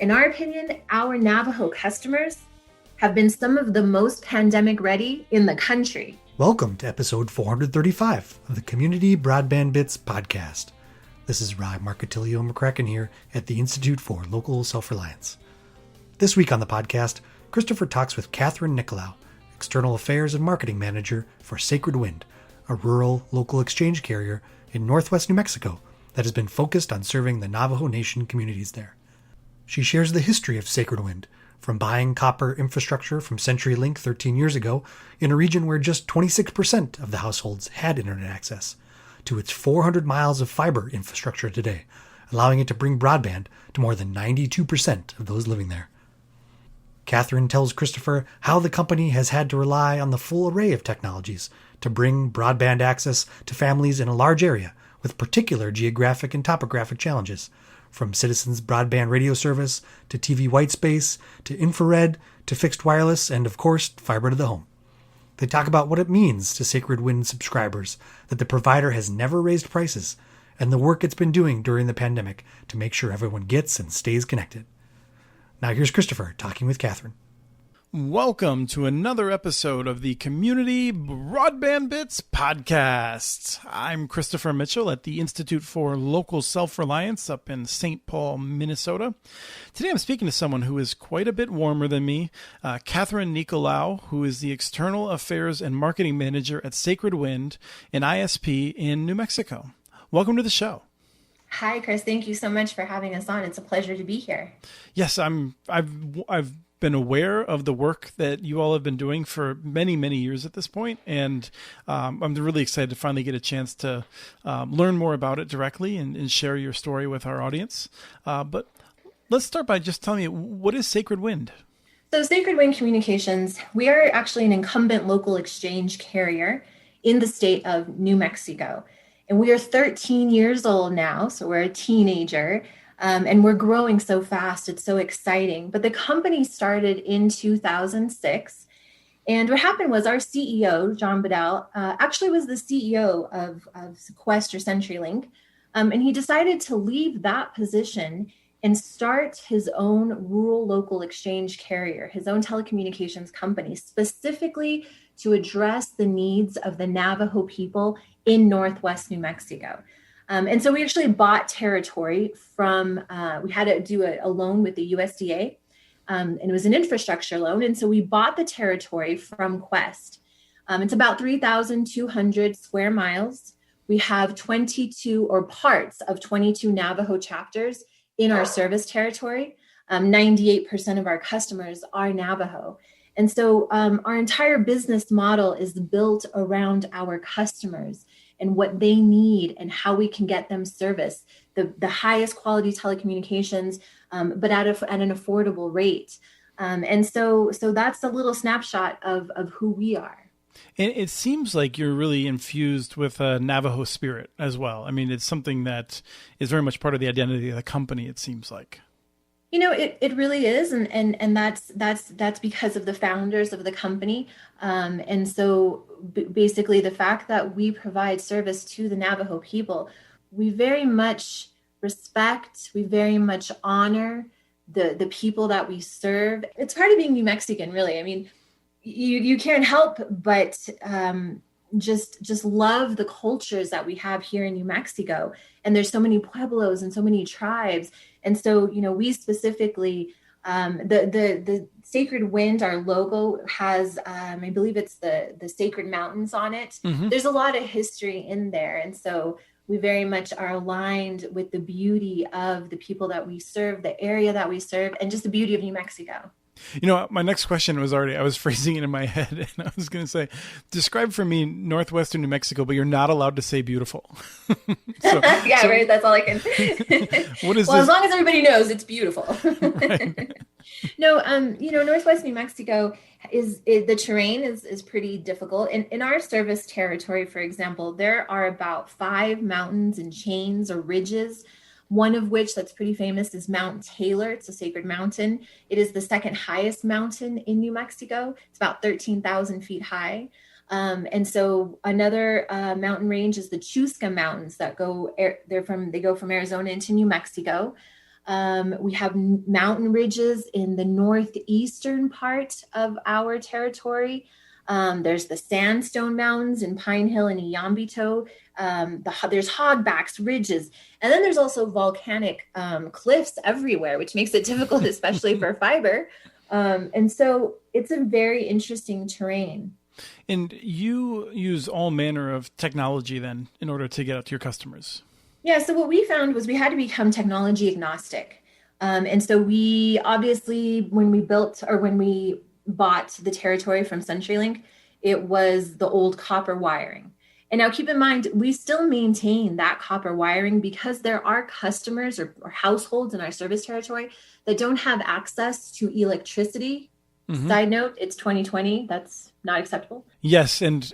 In our opinion, our Navajo customers have been some of the most pandemic ready in the country. Welcome to episode 435 of the Community Broadband Bits podcast. This is Rye Marcatilio McCracken here at the Institute for Local Self-Reliance. This week on the podcast, Christopher talks with Catherine Nicolau, External Affairs and Marketing Manager for Sacred Wind, a rural local exchange carrier in northwest New Mexico that has been focused on serving the Navajo Nation communities there. She shares the history of Sacred Wind, from buying copper infrastructure from CenturyLink 13 years ago in a region where just 26% of the households had internet access, to its 400 miles of fiber infrastructure today, allowing it to bring broadband to more than 92% of those living there. Catherine tells Christopher how the company has had to rely on the full array of technologies to bring broadband access to families in a large area with particular geographic and topographic challenges, from Citizens Broadband Radio Service to TV Whitespace to infrared to fixed wireless and, of course, fiber to the home. They talk about what it means to Sacred Wind subscribers that the provider has never raised prices and the work it's been doing during the pandemic to make sure everyone gets and stays connected. Now here's Christopher talking with Catherine. Welcome to another episode of the Community Broadband Bits podcast. I'm Christopher Mitchell at the Institute for Local Self-Reliance up in St. Paul, Minnesota. Today I'm speaking to someone who is quite a bit warmer than me, Catherine Nicolau, who is the External Affairs and Marketing Manager at Sacred Wind, an ISP in New Mexico. Welcome to the show. Hi, Chris. Thank you so much for having us on. It's a pleasure to be here. Yes, I've been aware of the work that you all have been doing for many, many years at this point, and I'm really excited to finally get a chance to learn more about it directly and share your story with our audience. But let's start by just telling me, what is Sacred Wind? So Sacred Wind Communications, we are actually an incumbent local exchange carrier in the state of New Mexico. And we are 13 years old now, so we're a teenager. And we're growing so fast. It's so exciting. But the company started in 2006. And what happened was our CEO, John Bedell, actually was the CEO of Quest or CenturyLink. And he decided to leave that position and start his own rural local exchange carrier, his own telecommunications company, specifically to address the needs of the Navajo people in northwest New Mexico. And so we actually bought territory from, we had to do a loan with the USDA, and it was an infrastructure loan. And so we bought the territory from Quest. It's about 3,200 square miles. We have 22 or parts of 22 Navajo chapters in our service territory. 98% of our customers are Navajo. And so our entire business model is built around our customers and what they need and how we can get them service, the highest quality telecommunications, but at an affordable rate. And so that's a little snapshot of who we are. And it seems like you're really infused with a Navajo spirit as well. I mean, it's something that is very much part of the identity of the company, it seems like. You know, it really is, and that's because of the founders of the company, and so basically the fact that we provide service to the Navajo people, we very much respect, we very much honor the people that we serve. It's part of being New Mexican, really. I mean, you can't help but just love the cultures that we have here in New Mexico. And there's so many pueblos and so many tribes. And so, you know, we specifically, the Sacred Wind, our logo has, I believe it's the Sacred Mountains on it. Mm-hmm. There's a lot of history in there. And so we very much are aligned with the beauty of the people that we serve, the area that we serve, and just the beauty of New Mexico. You know, my next question was I was phrasing it in my head, and I was going to say, describe for me northwestern New Mexico, but you're not allowed to say beautiful. Right. That's all I can. What is well, this? As long as everybody knows it's beautiful. Right. No, you know, northwest New Mexico the terrain is pretty difficult. In our service territory, for example, there are about 5 mountains and chains or ridges. One of which that's pretty famous is Mount Taylor. It's a sacred mountain. It is the second highest mountain in New Mexico. It's about 13,000 feet high. And so another mountain range is the Chusca Mountains that they go from Arizona into New Mexico. We have mountain ridges in the northeastern part of our territory. There's the Sandstone Mountains in Pine Hill and Iyambito. There's hogbacks, ridges, and then there's also volcanic cliffs everywhere, which makes it difficult, especially for fiber. And so it's a very interesting terrain. And you use all manner of technology then in order to get out to your customers. Yeah, so what we found was we had to become technology agnostic. And so we obviously, when we bought the territory from CenturyLink, it was the old copper wiring. And now keep in mind, we still maintain that copper wiring because there are customers or households in our service territory that don't have access to electricity. Mm-hmm. Side note, it's 2020. That's not acceptable. Yes, and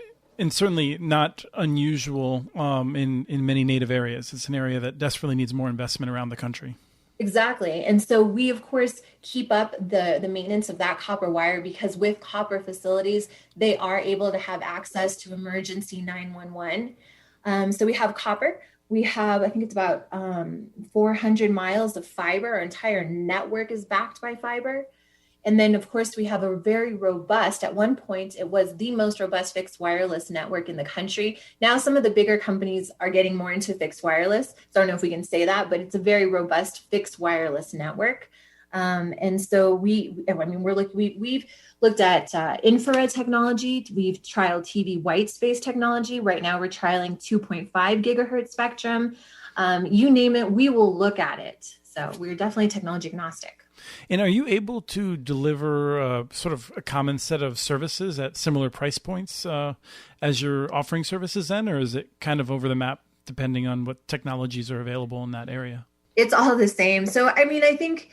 certainly not unusual in many native areas. It's an area that desperately needs more investment around the country. Exactly. And so we, of course, keep up the maintenance of that copper wire because with copper facilities, they are able to have access to emergency 911. So we have copper. We have, I think it's about 400 miles of fiber. Our entire network is backed by fiber. And then, of course, we have a very robust, at one point, it was the most robust fixed wireless network in the country. Now, some of the bigger companies are getting more into fixed wireless. So I don't know if we can say that, but it's a very robust fixed wireless network. And so we've looked at infrared technology. We've trialed TV white space technology. Right now, we're trialing 2.5 gigahertz spectrum. You name it, we will look at it. So we're definitely technology agnostic. And are you able to deliver sort of a common set of services at similar price points as you're offering services then, or is it kind of over the map depending on what technologies are available in that area? It's all the same. So, I mean, I think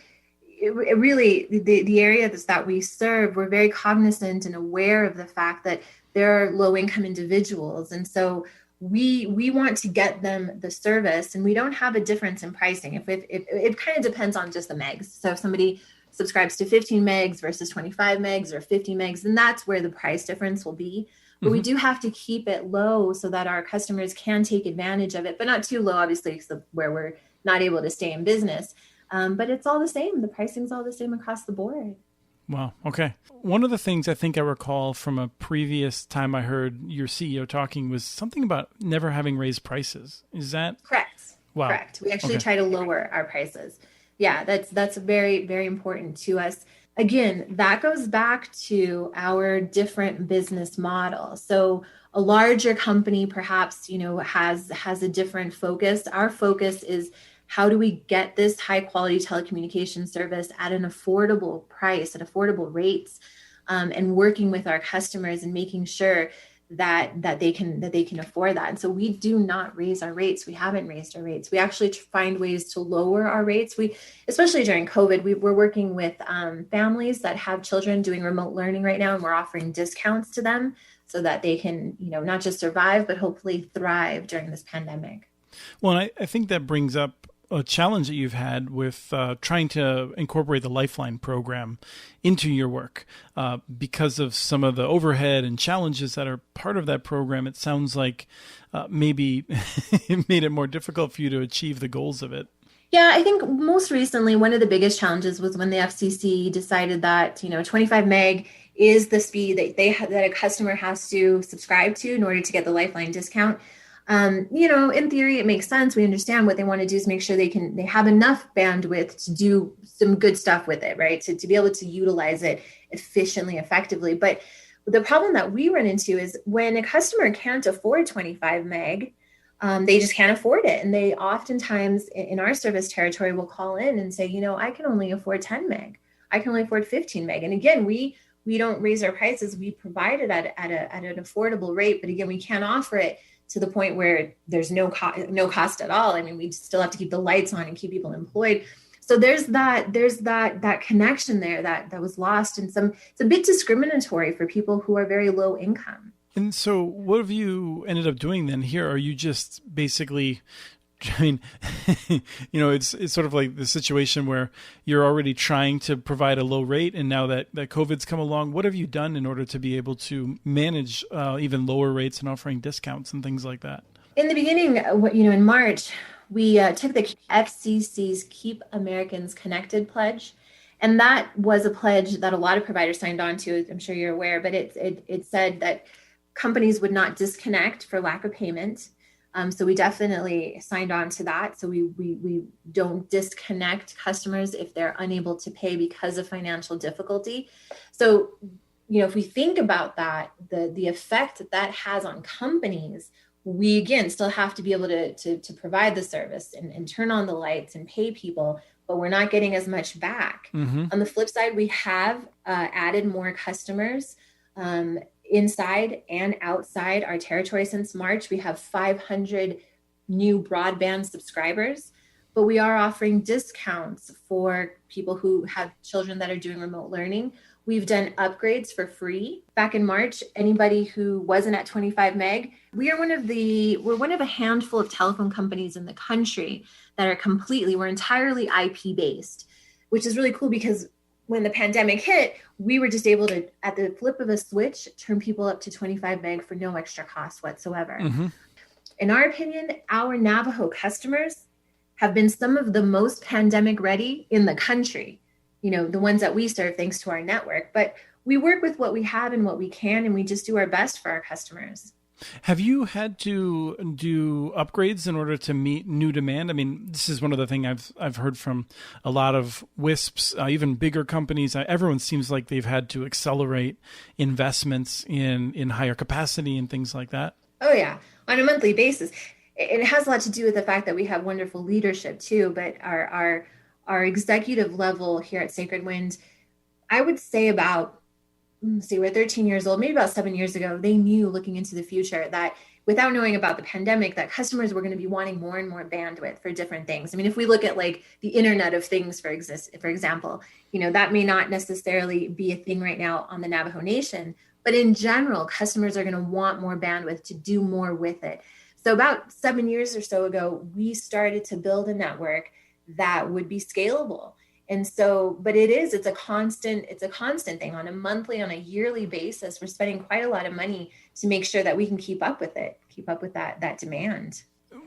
it really the areas that we serve, we're very cognizant and aware of the fact that there are low-income individuals. And so we want to get them the service, and we don't have a difference in pricing. If it kind of depends on just the megs. So if somebody subscribes to 15 megs versus 25 megs or 50 megs, then that's where the price difference will be. But mm-hmm. we do have to keep it low so that our customers can take advantage of it, but not too low, obviously, so where we're not able to stay in business. But it's all the same. The pricing's all the same across the board. Wow. Okay. One of the things I think I recall from a previous time I heard your CEO talking was something about never having raised prices. Is that correct? Wow. Correct. We actually try to lower our prices. Yeah, that's very, very important to us. Again, that goes back to our different business model. So a larger company perhaps, has a different focus. Our focus is how do we get this high quality telecommunication service at an affordable price, at affordable rates, and working with our customers and making sure that they can afford that. And so we do not raise our rates. We haven't raised our rates. We actually find ways to lower our rates. Especially during COVID, we're working with families that have children doing remote learning right now, and we're offering discounts to them so that they can, not just survive, but hopefully thrive during this pandemic. Well, and I think that brings up a challenge that you've had with trying to incorporate the Lifeline program into your work because of some of the overhead and challenges that are part of that program. It sounds like maybe it made it more difficult for you to achieve the goals of it. Yeah, I think most recently, one of the biggest challenges was when the FCC decided that, 25 meg is the speed that a customer has to subscribe to in order to get the Lifeline discount. In theory, it makes sense. We understand what they want to do is make sure they have enough bandwidth to do some good stuff with it, right? To be able to utilize it efficiently, effectively. But the problem that we run into is when a customer can't afford 25 meg, they just can't afford it. And they oftentimes in our service territory will call in and say, I can only afford 10 meg. I can only afford 15 meg. And again, we don't raise our prices. We provide it at an affordable rate. But again, we can't offer it to the point where there's no cost at all. I mean, we still have to keep the lights on and keep people employed. So there's that connection there that was lost, and it's a bit discriminatory for people who are very low income. And so what have you ended up doing then here? Are you just basically, it's sort of like the situation where you're already trying to provide a low rate, and now that COVID's come along, what have you done in order to be able to manage even lower rates and offering discounts and things like that? In the beginning, in March, we took the FCC's Keep Americans Connected pledge. And that was a pledge that a lot of providers signed on to, I'm sure you're aware, but it said that companies would not disconnect for lack of payment. So we definitely signed on to that. So we don't disconnect customers if they're unable to pay because of financial difficulty. So, if we think about that, the effect that has on companies, we again still have to be able to provide the service and turn on the lights and pay people, but we're not getting as much back. Mm-hmm. On the flip side, we have added more customers inside and outside our territory since March. We have 500 new broadband subscribers, but we are offering discounts for people who have children that are doing remote learning. We've done upgrades for free. Back in March, anybody who wasn't at 25 meg, we're one of a handful of telephone companies in the country that we're entirely IP based, which is really cool because when the pandemic hit, we were just able to, at the flip of a switch, turn people up to 25 meg for no extra cost whatsoever. Mm-hmm. In our opinion, our Navajo customers have been some of the most pandemic ready in the country. The ones that we serve thanks to our network, but we work with what we have and what we can, and we just do our best for our customers. Have you had to do upgrades in order to meet new demand? I mean, this is one of the things I've heard from a lot of WISPs, even bigger companies. Everyone seems like they've had to accelerate investments in higher capacity and things like that. Oh yeah, on a monthly basis. It has a lot to do with the fact that we have wonderful leadership too, but our executive level here at Sacred Wind, I would say we're 13 years old, maybe about 7 years ago, they knew looking into the future that without knowing about the pandemic, that customers were going to be wanting more and more bandwidth for different things. I mean, if we look at like the Internet of Things, for example, that may not necessarily be a thing right now on the Navajo Nation, but in general, customers are going to want more bandwidth to do more with it. So about 7 years or so ago, we started to build a network that would be scalable. And so, but it's a constant thing on a yearly basis. We're spending quite a lot of money to make sure that we can keep up with that demand.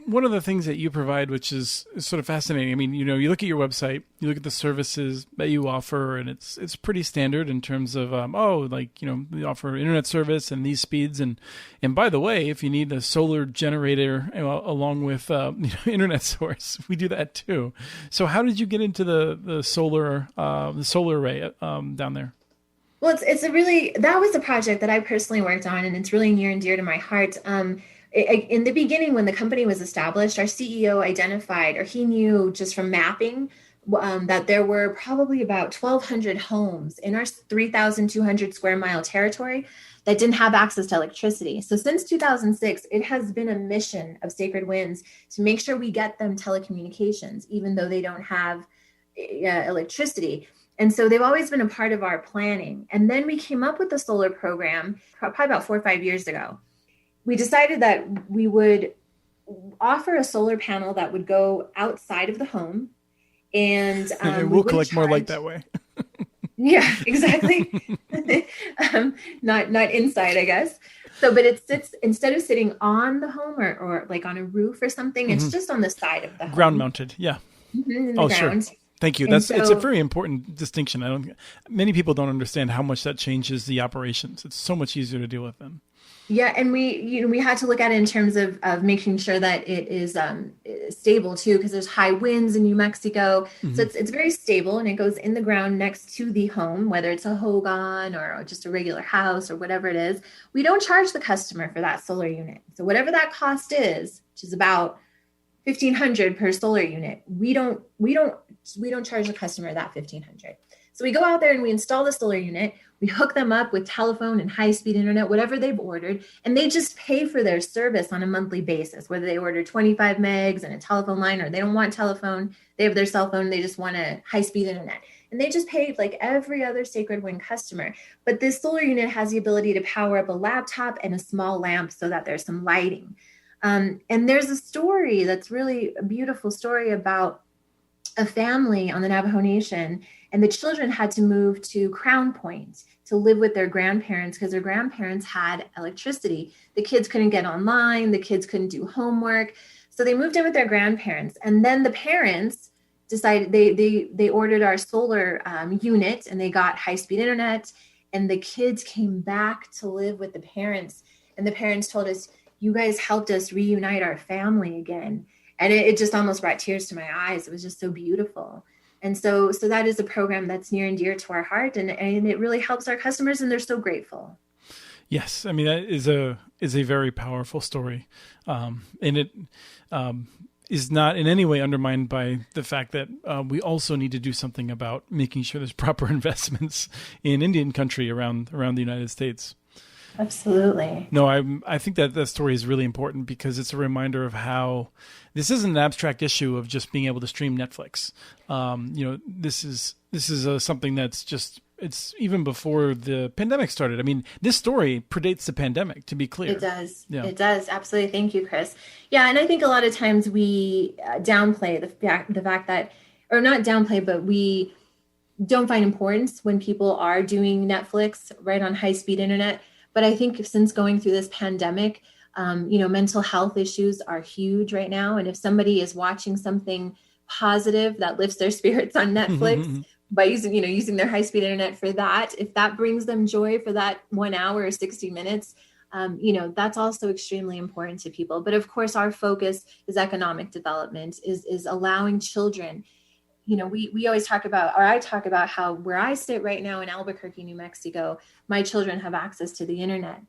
One of the things that you provide, which is sort of fascinating. I mean, you look at your website, you look at the services that you offer, and it's pretty standard in terms of, we offer internet service and these speeds. And by the way, if you need a solar generator along with internet source, we do that too. So how did you get into the solar array down there? Well, that was a project that I personally worked on, and it's really near and dear to my heart. In the beginning, when the company was established, our CEO identified, or he knew just from mapping, that there were probably about 1,200 homes in our 3,200 square mile territory that didn't have access to electricity. So since 2006, it has been a mission of Sacred Winds to make sure we get them telecommunications, even though they don't have electricity. And so they've always been a part of our planning. And then we came up with the solar program probably about 4 or 5 years ago. We decided that we would offer a solar panel that would go outside of the home, and we'll collect more light that way. Yeah, exactly. Not inside, I guess. So, but it sits, instead of sitting on the home or like on a roof or something, it's just on the side of the home. Ground mounted, yeah. In the ground. Sure. Thank you. It's a very important distinction. Many people don't understand how much that changes the operations. It's so much easier to deal with them. Yeah, and we had to look at it in terms of making sure that it is stable too, because there's high winds in New Mexico. Mm-hmm. So it's very stable, and it goes in the ground next to the home, whether it's a hogan or just a regular house or whatever it is. We don't charge the customer for that solar unit. So whatever that cost is, which is about $1,500 per solar unit, we don't charge the customer that $1,500. So we go out there and we install the solar unit, we hook them up with telephone and high-speed internet, whatever they've ordered, and they just pay for their service on a monthly basis, whether they order 25 megs and a telephone line, or they don't want telephone, they have their cell phone, they just want a high-speed internet. And they just pay like every other Sacred Wind customer. But this solar unit has the ability to power up a laptop and a small lamp so that there's some lighting. And there's a story that's really a beautiful story about a family on the Navajo Nation, and the children had to move to Crown Point to live with their grandparents because their grandparents had electricity. The kids couldn't get online, the kids couldn't do homework. So they moved in with their grandparents, and then the parents decided they ordered our solar unit, and they got high-speed internet, and the kids came back to live with the parents, and the parents told us, you guys helped us reunite our family again. And it just almost brought tears to my eyes. It was just so beautiful. And so that is a program that's near and dear to our heart, and it really helps our customers, and they're so grateful. Yes, I mean, that is a very powerful story, and it is not in any way undermined by the fact that we also need to do something about making sure there's proper investments in Indian country around the United States. Absolutely. No, I think that story is really important because it's a reminder of how this isn't an abstract issue of just being able to stream Netflix. This is something that's just, it's even before the pandemic started. I mean, this story predates the pandemic, to be clear. It does. Yeah. It does. Absolutely. Thank you, Chris. Yeah. And I think a lot of times we downplay the fact that, or not downplay, but we don't find importance when people are doing Netflix right on high-speed internet. But I think since going through this pandemic, mental health issues are huge right now. And if somebody is watching something positive that lifts their spirits on Netflix by using their high-speed internet for that, if that brings them joy for that 1 hour or 60 minutes, that's also extremely important to people. But of course, our focus is economic development, is allowing children. We always talk about, or I talk about how where I sit right now in Albuquerque, New Mexico, my children have access to the internet.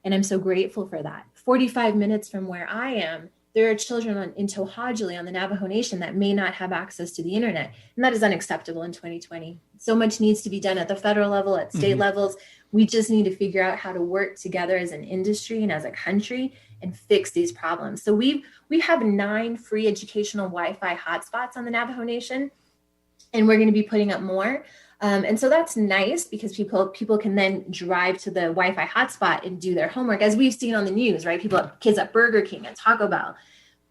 And I'm so grateful for that. 45 minutes from where I am, there are children in Tohajili on the Navajo Nation that may not have access to the internet. And that is unacceptable in 2020. So much needs to be done at the federal level, at state levels. We just need to figure out how to work together as an industry and as a country and fix these problems. So we have 9 free educational Wi-Fi hotspots on the Navajo Nation, and we're going to be putting up more. And so that's nice because people can then drive to the Wi-Fi hotspot and do their homework, as we've seen on the news, right? Kids at Burger King and Taco Bell,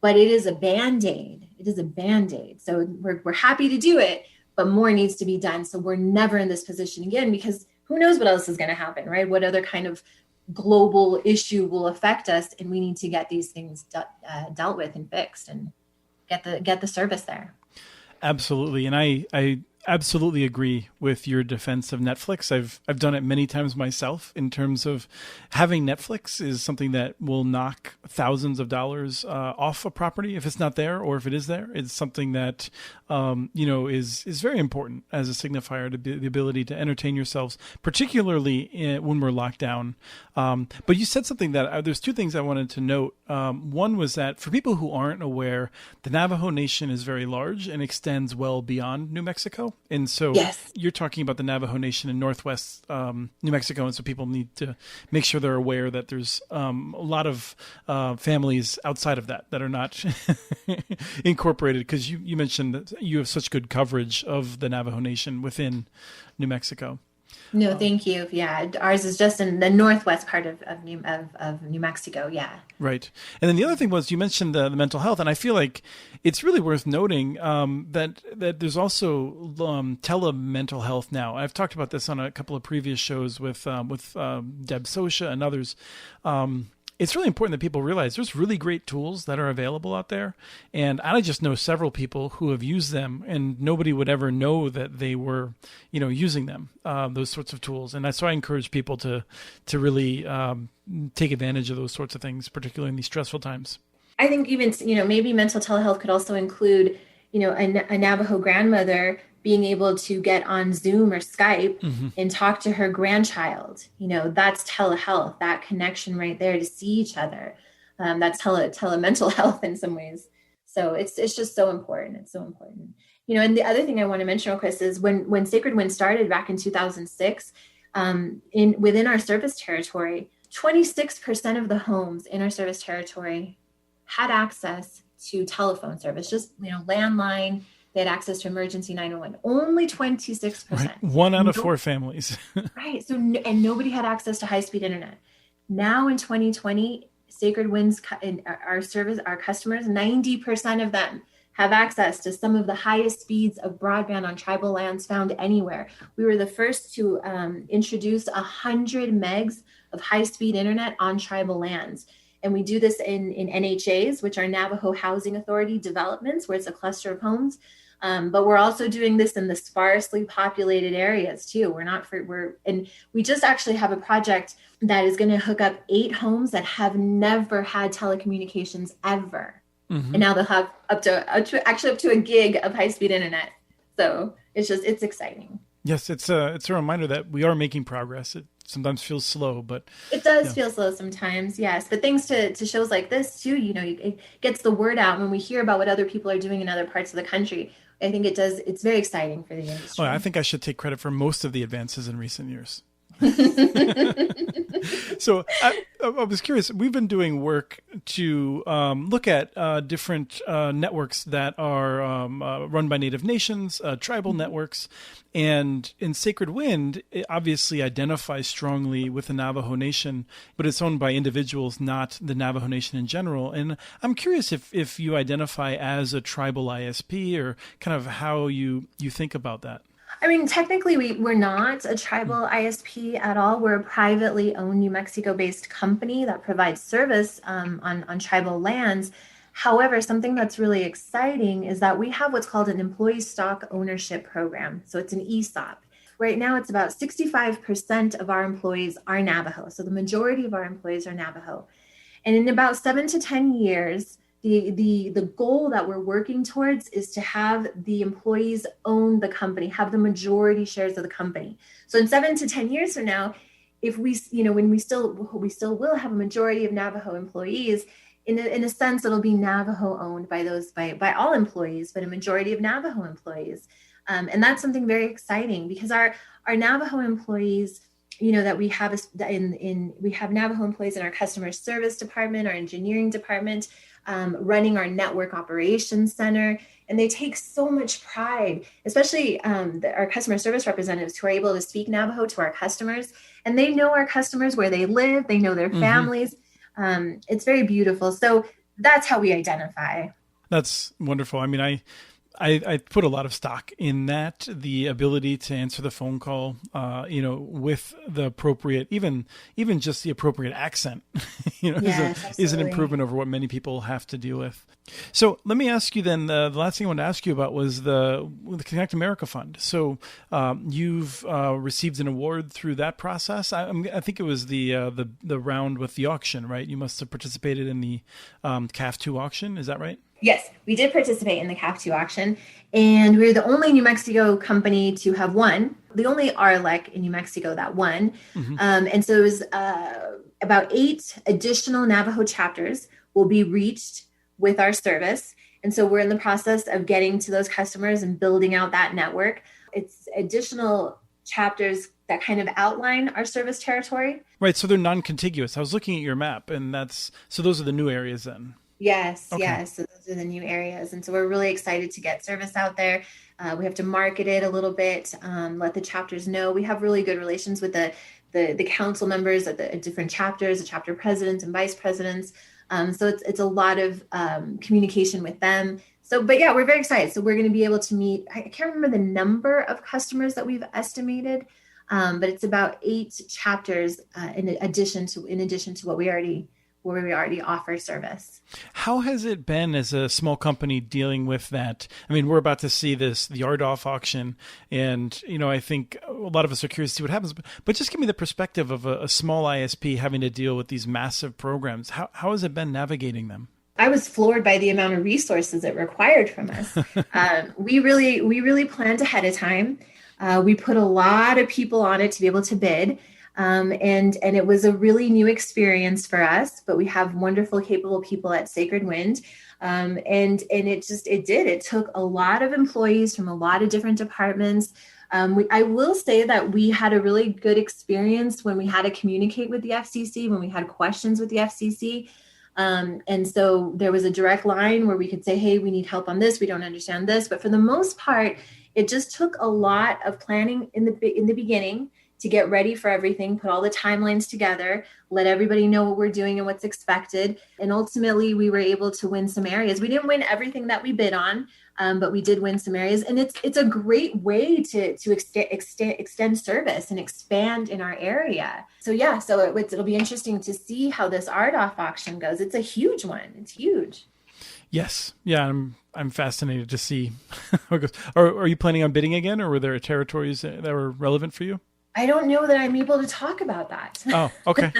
but it is a Band-Aid. It is a Band-Aid. So we're happy to do it, but more needs to be done. So we're never in this position again, because who knows what else is going to happen, right? What other kind of global issue will affect us? And we need to get these things dealt with and fixed and get the service there. Absolutely. And I absolutely agree with your defense of Netflix. I've done it many times myself. In terms of having Netflix is something that will knock thousands of dollars off a property if it's not there, or if it is there. It's something that is very important as a signifier to the ability to entertain yourselves, particularly when we're locked down. But you said something that there's 2 things I wanted to note. One was that for people who aren't aware, the Navajo Nation is very large and extends well beyond New Mexico. And so You're talking about the Navajo Nation in Northwest New Mexico. And so people need to make sure they're aware that there's a lot of families outside of that are not incorporated, because you mentioned that you have such good coverage of the Navajo Nation within New Mexico. No, thank you. Yeah, ours is just in the northwest part of New Mexico. Yeah. Right. And then the other thing was, you mentioned the mental health, and I feel like it's really worth noting that there's also tele-mental health now. I've talked about this on a couple of previous shows with Deb Sosha and others. It's really important that people realize there's really great tools that are available out there. And I just know several people who have used them, and nobody would ever know that they were, using them, those sorts of tools. And so I encourage people to really take advantage of those sorts of things, particularly in these stressful times. I think even, maybe mental telehealth could also include, a Navajo grandmother being able to get on Zoom or Skype and talk to her grandchild. That's telehealth, that connection right there to see each other. That's telemental health in some ways. So it's just so important. It's so important. And the other thing I want to mention, Chris, is when Sacred Wind started back in 2006, within our service territory, 26% of the homes in our service territory had access to telephone service, just, landline. They had access to emergency 911, only 26%. Right. 1 out of 4 families. Right. So, and nobody had access to high-speed internet. Now in 2020, Sacred Winds, our customers, 90% of them have access to some of the highest speeds of broadband on tribal lands found anywhere. We were the first to introduce 100 megs of high-speed internet on tribal lands. And we do this in NHAs, which are Navajo Housing Authority developments, where it's a cluster of homes. But we're also doing this in the sparsely populated areas too. And we just actually have a project that is going to hook up 8 homes that have never had telecommunications ever. Mm-hmm. And now they'll have up to a gig of high-speed internet. So it's exciting. Yes, it's a reminder that we are making progress. It sometimes feels slow, but it does feel slow sometimes. Yes, but thanks to shows like this too, it gets the word out. When we hear about what other people are doing in other parts of the country, I think it does. It's very exciting for the industry. Oh, I think I should take credit for most of the advances in recent years. So I was curious. We've been doing work to look at different networks that are run by Native nations, tribal networks. And in Sacred Wind, it obviously identifies strongly with the Navajo Nation, but it's owned by individuals, not the Navajo Nation in general. And I'm curious if you identify as a tribal ISP or kind of how you think about that. I mean, technically, we're not a tribal ISP at all. We're a privately owned New Mexico-based company that provides service on tribal lands. However, something that's really exciting is that we have what's called an employee stock ownership program. So it's an ESOP. Right now, it's about 65% of our employees are Navajo. So the majority of our employees are Navajo. And in about 7 to 10 years, the goal that we're working towards is to have the employees own the company, have the majority shares of the company. So in 7 to 10 years from now, if when we still will have a majority of Navajo employees, in a sense, it'll be Navajo owned by all employees, but a majority of Navajo employees. And that's something very exciting because our Navajo employees, that we have we have Navajo employees in our customer service department, our engineering department, running our network operations center. And they take so much pride, especially our customer service representatives who are able to speak Navajo to our customers. And they know our customers, where they live, they know their families. It's very beautiful. So that's how we identify. That's wonderful. I mean, I put a lot of stock in that, the ability to answer the phone call, with the appropriate, even just the appropriate accent, is an improvement over what many people have to deal with. So let me ask you then, the last thing I wanted to ask you about was the Connect America Fund. So you've received an award through that process. I think it was the round with the auction, right? You must have participated in the CAF2 auction. Is that right? Yes, we did participate in the CAF2 auction, and we're the only New Mexico company to have won, the only RLEC in New Mexico that won. And so it was about 8 additional Navajo chapters will be reached with our service. And so we're in the process of getting to those customers and building out that network. It's additional chapters that kind of outline our service territory. Right, so they're non-contiguous. I was looking at your map, and so those are the new areas then. Yes, okay. Yes. So those are the new areas. And so we're really excited to get service out there. We have to market it a little bit, let the chapters know. We have really good relations with the council members at the different chapters, the chapter presidents and vice presidents. So it's a lot of communication with them. So, but yeah, we're very excited. So we're going to be able to meet, I can't remember the number of customers that we've estimated, but it's about 8 chapters in addition to what we already offer service. How has it been as a small company dealing with that? I mean, we're about to see the RDOF auction, and I think a lot of us are curious to see what happens. But just give me the perspective of a small ISP having to deal with these massive programs. How has it been navigating them? I was floored by the amount of resources it required from us. We really planned ahead of time. We put a lot of people on it to be able to bid. And it was a really new experience for us, but we have wonderful, capable people at Sacred Wind. And it took a lot of employees from a lot of different departments. I will say that we had a really good experience when we had to communicate with the FCC, when we had questions with the FCC. And so there was a direct line where we could say, hey, we need help on this. We don't understand this. But for the most part, it just took a lot of planning in the beginning to get ready for everything, put all the timelines together, let everybody know what we're doing and what's expected. And ultimately, we were able to win some areas. We didn't win everything that we bid on, but we did win some areas. And it's a great way to extend service and expand in our area. So yeah, so it'll be interesting to see how this RDOF auction goes. It's a huge one. It's huge. Yes. Yeah, I'm fascinated to see how it goes. Are you planning on bidding again, or were there territories that were relevant for you? I don't know that I'm able to talk about that. Oh, okay.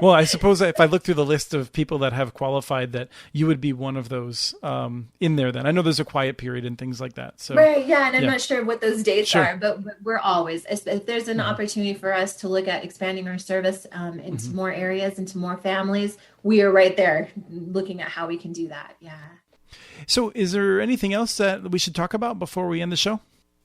Well, I suppose if I look through the list of people that have qualified, that you would be one of those in there then. I know there's a quiet period and things like that. So right, yeah, and I'm not sure what those dates are, but we're always, if there's an opportunity for us to look at expanding our service into more areas, into more families, we are right there looking at how we can do that. Yeah. So is there anything else that we should talk about before we end the show?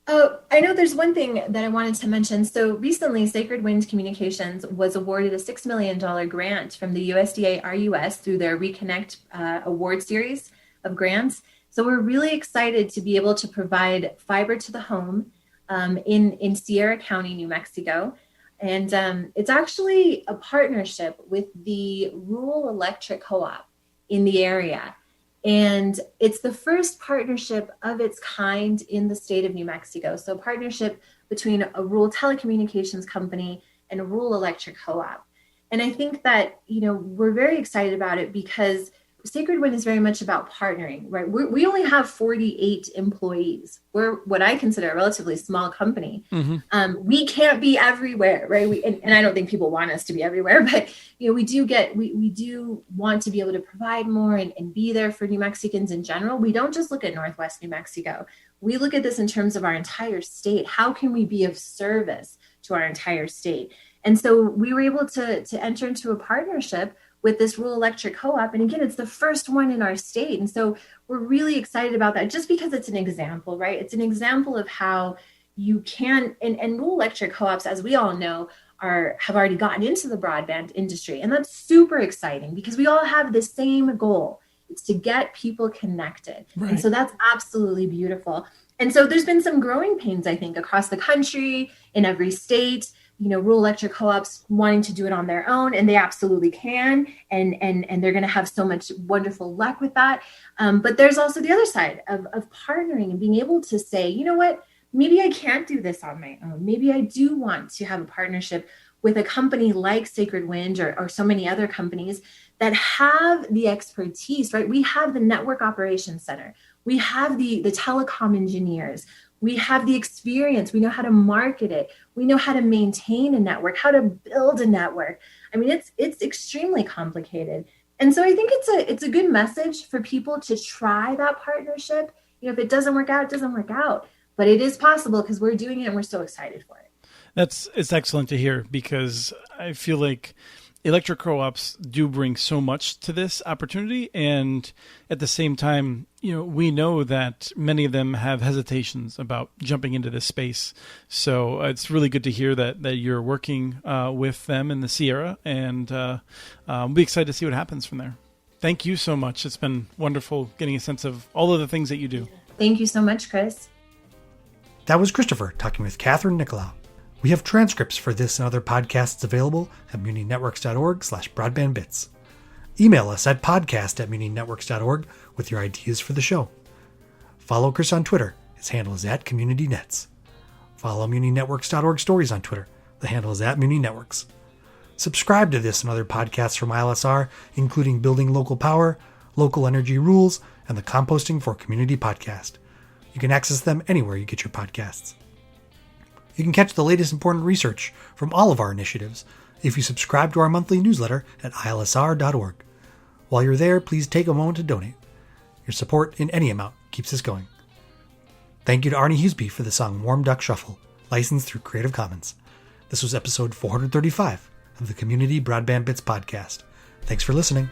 Oh, I know there's one thing that I wanted to mention. So recently, Sacred Wind Communications was awarded a $6 million grant from the USDA RUS through their Reconnect award series of grants. So we're really excited to be able to provide fiber to the home in Sierra County, New Mexico. And it's actually a partnership with the Rural Electric Co-op in the area. And it's the first partnership of its kind in the state of New Mexico. So a partnership between a rural telecommunications company and a rural electric co-op. And I think that, we're very excited about it because Sacred Wind is very much about partnering, right? We only have 48 employees. We're what I consider a relatively small company. Mm-hmm. We can't be everywhere, right? And I don't think people want us to be everywhere, but we do want to be able to provide more and be there for New Mexicans in general. We don't just look at Northwest New Mexico. We look at this in terms of our entire state. How can we be of service to our entire state? And so we were able to enter into a partnership with this rural electric co-op. And again, it's the first one in our state. And so we're really excited about that just because it's an example, right? It's an example of how you can, and rural electric co-ops, as we all know, have already gotten into the broadband industry. And that's super exciting because we all have the same goal. It's to get people connected. Right. And so that's absolutely beautiful. And so there's been some growing pains, I think, across the country, in every state. Rural electric co-ops wanting to do it on their own, and they absolutely can, and they're going to have so much wonderful luck with that. But there's also the other side of partnering and being able to say, you know what, maybe I can't do this on my own. Maybe I do want to have a partnership with a company like Sacred Wind or so many other companies that have the expertise, right? We have the network operations center. We have the telecom engineers. We have the experience. We know how to market it. We know how to maintain a network, how to build a network. I mean, it's extremely complicated. And so I think it's a good message for people to try that partnership. If it doesn't work out, it doesn't work out. But it is possible because we're doing it and we're so excited for it. It's excellent to hear because I feel like electric co-ops do bring so much to this opportunity. And at the same time, we know that many of them have hesitations about jumping into this space. So it's really good to hear that you're working with them in the Sierra, and we'll be excited to see what happens from there. Thank you so much. It's been wonderful getting a sense of all of the things that you do. Thank you so much, Chris. That was Christopher talking with Catherine Nicolau. We have transcripts for this and other podcasts available at muninetworks.org/broadbandbits. Email us at podcast@muninetworks.org with your ideas for the show. Follow Chris on Twitter. His handle is @CommunityNets. Follow muninetworks.org stories on Twitter. The handle is @muninetworks. Subscribe to this and other podcasts from ILSR, including Building Local Power, Local Energy Rules, and the Composting for Community podcast. You can access them anywhere you get your podcasts. You can catch the latest important research from all of our initiatives if you subscribe to our monthly newsletter at ilsr.org. While you're there, please take a moment to donate. Your support in any amount keeps us going. Thank you to Arnie Huseby for the song Warm Duck Shuffle, licensed through Creative Commons. This was episode 435 of the Community Broadband Bits podcast. Thanks for listening.